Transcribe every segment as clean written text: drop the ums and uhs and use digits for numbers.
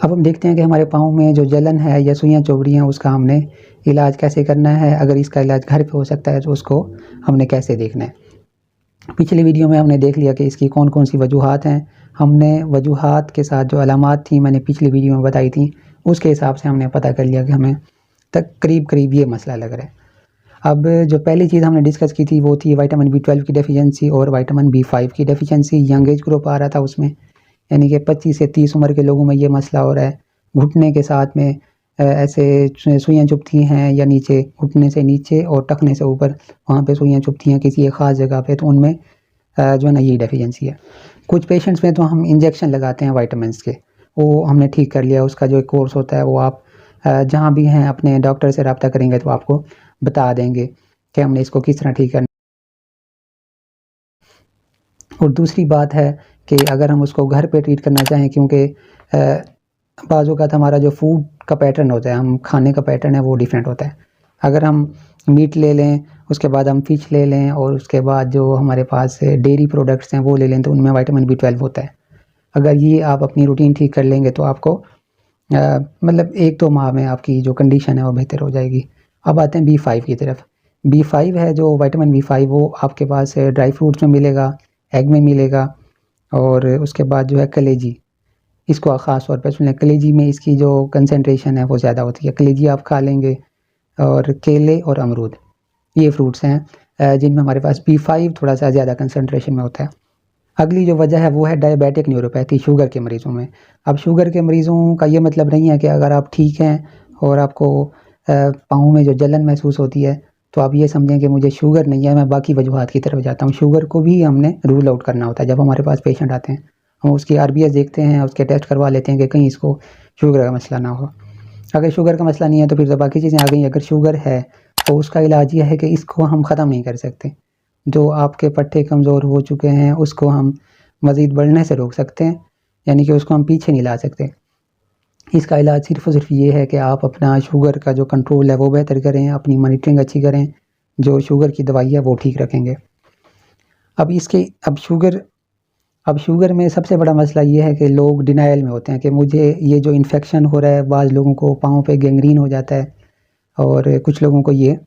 अब हम देखते हैं कि हमारे पाँव में जो जलन है या सुइयाँ चुभ रही हैं उसका हमने इलाज कैसे करना है। अगर इसका इलाज घर पे हो सकता है तो उसको हमने कैसे देखना है। पिछली वीडियो में हमने देख लिया कि इसकी कौन कौन सी वजूहात हैं। हमने वजूहात के साथ जो अलामात थी मैंने पिछली वीडियो में बताई थी, उसके हिसाब से हमने पता कर लिया कि हमें करीब ये मसला लग रहा है। अब जो पहली चीज़ हमने डिस्कस की थी वो थी विटामिन B12 की डेफिशिएंसी और विटामिन B5 की डेफिशिएंसी। यंग एज ग्रुप आ रहा था उसमें, यानी कि 25 से 30 उम्र के लोगों में ये मसला हो रहा है। घुटने के साथ में ऐसे सुइयाँ चुभती हैं या नीचे घुटने से नीचे और टखने से ऊपर वहाँ पे सुइयाँ चुभती हैं किसी एक ख़ास जगह पे, तो उनमें जो है ना यही डेफिशिएंसी है। कुछ पेशेंट्स में तो हम इंजेक्शन लगाते हैं विटामिन्स के, वो हमने ठीक कर लिया। उसका जो एक कोर्स होता है वो आप जहाँ भी हैं अपने डॉक्टर से रब्ता करेंगे तो आपको बता देंगे कि हमने इसको किस तरह ठीक करना। और दूसरी बात है कि अगर हम उसको घर पे ट्रीट करना चाहें, क्योंकि बाज़ औक़ात हमारा जो फूड का पैटर्न होता है, हम खाने का पैटर्न है वो डिफरेंट होता है। अगर हम मीट ले लें, उसके बाद हम फ़िश ले लें और उसके बाद जो हमारे पास डेयरी प्रोडक्ट्स हैं वो ले लें तो उनमें विटामिन B12 होता है। अगर ये आप अपनी रूटीन ठीक कर लेंगे तो आपको मतलब 1-2 माह में आपकी जो कंडीशन है वो बेहतर हो जाएगी। अब आते हैं B5 की तरफ। B5 है जो विटामिन B5 वो आपके पास ड्राई फ्रूट्स में मिलेगा, एग में मिलेगा और उसके बाद जो है कलेजी, इसको ख़ास तौर पे सुनें। कलेजी में इसकी जो कंसंट्रेशन है वो ज़्यादा होती है। कलेजी आप खा लेंगे और केले और अमरूद, ये फ्रूट्स हैं जिनमें हमारे पास B5 थोड़ा सा ज़्यादा कंसंट्रेशन में होता है। अगली जो वजह है वो है डायबिटिक न्यूरोपैथी, शुगर के मरीज़ों में। अब शुगर के मरीज़ों का ये मतलब नहीं है कि अगर आप ठीक हैं और आपको पाँव में जो जलन महसूस होती है तो आप ये समझें कि मुझे शुगर नहीं है, मैं बाकी वजूहात की तरफ जाता हूँ। शुगर को भी हमने रूल आउट करना होता है। जब हमारे पास पेशेंट आते हैं हम उसकी RBS देखते हैं, उसके टेस्ट करवा लेते हैं कि कहीं इसको शुगर का मसला ना हो। अगर शुगर का मसला नहीं है तो फिर तो बाकी चीज़ें आ गई। अगर शुगर है तो उसका इलाज ये है कि इसको हम ख़त्म नहीं कर सकते। जो आपके पट्टे कमज़ोर हो चुके हैं उसको हम मज़ीद बढ़ने से रोक सकते हैं, यानी कि उसको हम पीछे नहीं ला सकते। इसका इलाज सिर्फ़ और सिर्फ ये है कि आप अपना शुगर का जो कंट्रोल है वो बेहतर करें, अपनी मॉनिटरिंग अच्छी करें, जो शुगर की दवाई है वो ठीक रखेंगे। अब शुगर में सबसे बड़ा मसला ये है कि लोग डिनायल में होते हैं कि मुझे ये जो इन्फेक्शन हो रहा है, बाज़ लोगों को पाँव पे गैंग्रीन हो जाता है और कुछ लोगों को ये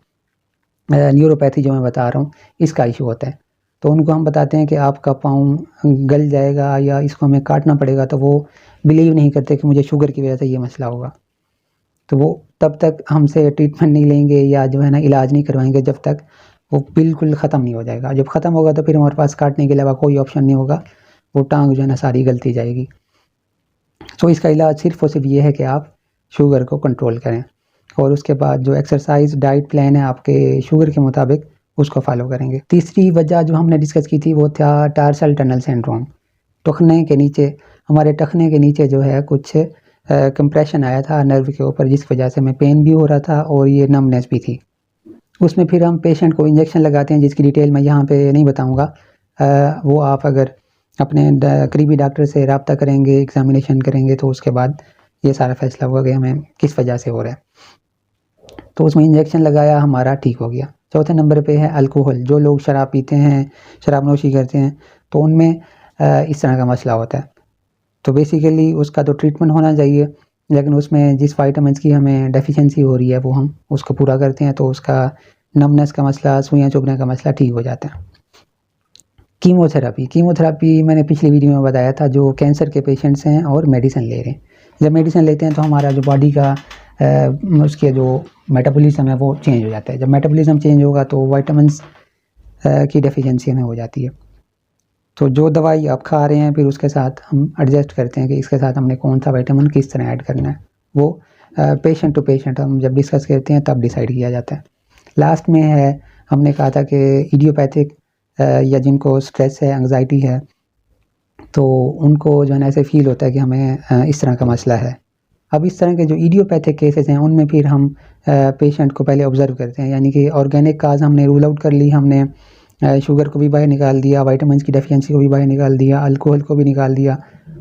न्यूरोपैथी जो मैं बता रहा हूँ इसका इशू होता है। तो उनको हम बताते हैं कि आपका पाँव गल जाएगा या इसको हमें काटना पड़ेगा, तो वो बिलीव नहीं करते कि मुझे शुगर की वजह से ये मसला होगा। तो वो तब तक हमसे ट्रीटमेंट नहीं लेंगे या जो है ना इलाज नहीं करवाएंगे जब तक वो बिल्कुल ख़त्म नहीं हो जाएगा। जब ख़त्म होगा तो फिर हमारे पास काटने के अलावा कोई ऑप्शन नहीं होगा, वो टांग जो है ना सारी गलती जाएगी। तो इसका इलाज सिर्फ़ और सिर्फ ये है कि आप शुगर को कंट्रोल करें और उसके बाद जो एक्सरसाइज डाइट प्लान है आपके शुगर के मुताबिक उसको फॉलो करेंगे। तीसरी वजह जो हमने डिस्कस की थी वो था टार्सल टनल सिंड्रोम। टखने के नीचे, हमारे टखने के नीचे जो है कुछ कंप्रेशन आया था नर्व के ऊपर, जिस वजह से हमें पेन भी हो रहा था और ये नमनेस भी थी। उसमें फिर हम पेशेंट को इंजेक्शन लगाते हैं जिसकी डिटेल मैं यहाँ पे नहीं बताऊँगा। वो आप अगर अपने करीबी डॉक्टर से रब्ता करेंगे, एग्जामिनेशन करेंगे तो उसके बाद ये सारा फैसला होगा कि हमें किस वजह से हो रहा है। तो उसमें इंजेक्शन लगाया, हमारा ठीक हो गया। चौथे नंबर पे है अल्कोहल। जो लोग शराब पीते हैं, शराब नोशी करते हैं, तो उनमें इस तरह का मसला होता है। तो बेसिकली उसका तो ट्रीटमेंट होना चाहिए, लेकिन उसमें जिस विटामिन्स की हमें डेफिशिएंसी हो रही है वो हम उसको पूरा करते हैं तो उसका नमनेस का मसला, सुइयाँ चुभने का मसला ठीक हो जाता है। कीमोथेरेपी मैंने पिछली वीडियो में बताया था, जो कैंसर के पेशेंट्स हैं और मेडिसिन ले रहे हैं। जब मेडिसिन लेते हैं तो हमारा जो बॉडी का उसके जो मेटाबॉलिज्म है वो चेंज हो जाता है। जब मेटाबॉलिज्म चेंज होगा तो विटामिन्स की डेफिशिएंसी हमें हो जाती है। तो जो दवाई आप खा रहे हैं फिर उसके साथ हम एडजस्ट करते हैं कि इसके साथ हमने कौन सा विटामिन किस तरह ऐड करना है। वो पेशेंट टू पेशेंट हम जब डिस्कस करते हैं तब डिसाइड किया जाता है। लास्ट में है, हमने कहा था कि इडियोपैथिक या जिनको स्ट्रेस है, एंग्जाइटी है, तो उनको जो है ना ऐसे फील होता है कि हमें इस तरह का मसला है। अब इस तरह के जो इडियोपैथिक केसेस हैं उनमें फिर हम पेशेंट को पहले ऑब्जर्व करते हैं, यानी कि ऑर्गेनिक काज हमने रूल आउट कर ली, हमने शुगर को भी बाहर निकाल दिया, विटामिन्स की डेफिशिएंसी को भी बाहर निकाल दिया, अल्कोहल को भी निकाल दिया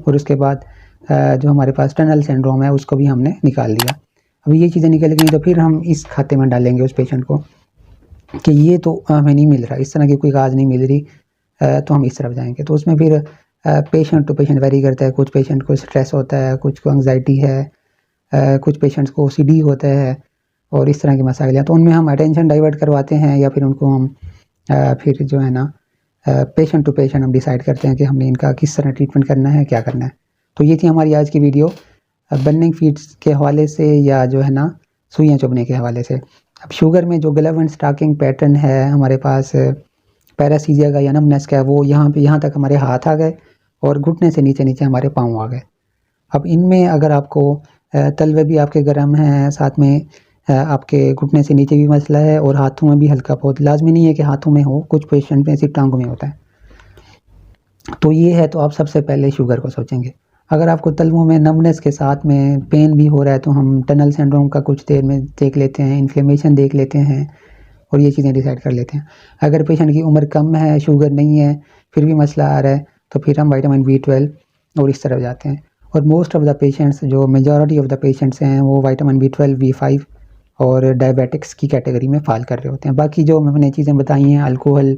और उसके बाद जो हमारे पास टनल सिंड्रोम है उसको भी हमने निकाल दिया। अब ये चीज़ें निकल गई तो फिर हम इस खाते में डालेंगे उस पेशेंट को कि ये तो हमें नहीं मिल रहा, इस तरह की कोई काज नहीं मिल रही, तो हम इस तरफ जाएंगे। तो उसमें फिर पेशेंट टू पेशेंट वेरी करता है। कुछ पेशेंट को स्ट्रेस होता है, कुछ को एंग्जाइटी है, कुछ पेशेंट्स को ओसीडी होता है और इस तरह के मसाइल हैं। तो उनमें हम अटेंशन डाइवर्ट करवाते हैं या फिर उनको हम फिर जो है ना पेशेंट टू पेशेंट हम डिसाइड करते हैं कि हमने इनका किस तरह ट्रीटमेंट करना है, क्या करना है। तो ये थी हमारी आज की वीडियो बर्निंग फीड्स के हवाले से या जो है ना सुइयाँ चुभने के हवाले से। अब शुगर में जो ग्लव एंड स्टॉकिंग पैटर्न है हमारे पास पैरासीजिया का या नमनेस का है, वो यहाँ तक हमारे हाथ आ गए और घुटने से नीचे नीचे हमारे पाँव आ गए। अब इनमें अगर आपको तलवे भी आपके गर्म हैं, साथ में आपके घुटने से नीचे भी मसला है और हाथों में भी हल्का बहुत, लाजमी नहीं है कि हाथों में हो, कुछ पेशेंट में सिर्फ टांगों में होता है। तो ये है, तो आप सबसे पहले शुगर को सोचेंगे। अगर आपको तलवों में नमनेस के साथ में पेन भी हो रहा है तो हम टनल सिंड्रोम का कुछ देर में देख लेते हैं, इन्फ्लेमेशन देख लेते हैं और ये चीज़ें डिसाइड कर लेते हैं। अगर पेशेंट की उम्र कम है, शुगर नहीं है, फिर भी मसला आ रहा है, तो फिर हम विटामिन B12 और इस तरफ जाते हैं। और मोस्ट ऑफ द पेशेंट्स, जो मेजॉरिटी ऑफ द पेशेंट्स हैं, वो विटामिन B12, B5 और डायबिटिक्स की कैटेगरी में फाल कर रहे होते हैं। बाकी जो मैंने चीज़ें बताई हैं, अल्कोहल,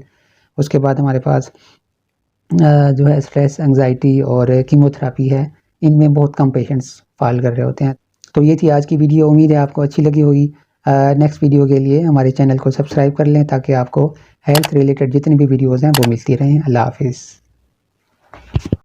उसके बाद हमारे पास जो है स्ट्रेस, एंग्जाइटी और कीमोथेरेपी है, इनमें बहुत कम पेशेंट्स फाल कर रहे होते हैं। तो ये थी आज की वीडियो, उम्मीद है आपको अच्छी लगी होगी। नेक्स्ट वीडियो के लिए हमारे चैनल को सब्सक्राइब कर लें ताकि आपको हेल्थ रिलेटेड जितनी भी वीडियोज़ हैं वो मिलती रहें। अल्लाह हाफिज़।